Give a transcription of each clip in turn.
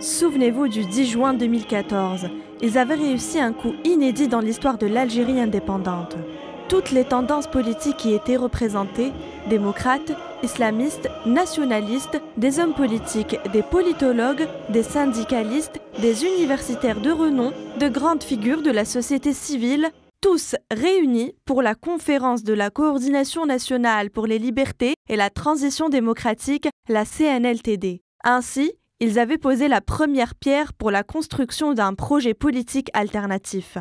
Souvenez-vous du 10 juin 2014. Ils avaient réussi un coup inédit dans l'histoire de l'Algérie indépendante. Toutes les tendances politiques y étaient représentées, démocrates, islamistes, nationalistes, des hommes politiques, des politologues, des syndicalistes, des universitaires de renom, de grandes figures de la société civile, tous réunis pour la conférence de la Coordination nationale pour les libertés et la transition démocratique, la CNLTD. Ainsi, ils avaient posé la première pierre pour la construction d'un projet politique alternatif.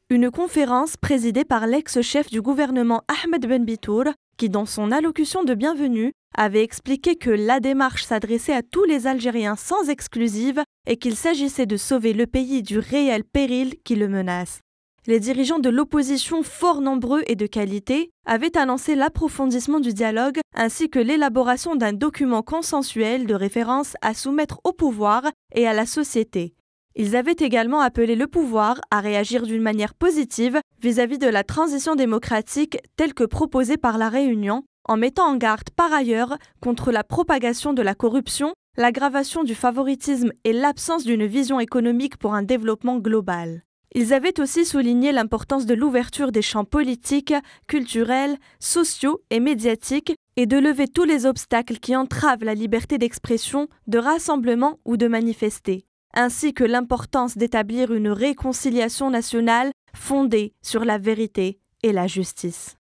Une conférence présidée par l'ex-chef du gouvernement Ahmed Ben Bitour, qui dans son allocution de bienvenue avait expliqué que la démarche s'adressait à tous les Algériens sans exclusive et qu'il s'agissait de sauver le pays du réel péril qui le menace. Les dirigeants de l'opposition, fort nombreux et de qualité, avaient annoncé l'approfondissement du dialogue ainsi que l'élaboration d'un document consensuel de référence à soumettre au pouvoir et à la société. Ils avaient également appelé le pouvoir à réagir d'une manière positive vis-à-vis de la transition démocratique telle que proposée par la Réunion, en mettant en garde par ailleurs contre la propagation de la corruption, l'aggravation du favoritisme et l'absence d'une vision économique pour un développement global. Ils avaient aussi souligné l'importance de l'ouverture des champs politiques, culturels, sociaux et médiatiques et de lever tous les obstacles qui entravent la liberté d'expression, de rassemblement ou de manifester, ainsi que l'importance d'établir une réconciliation nationale fondée sur la vérité et la justice.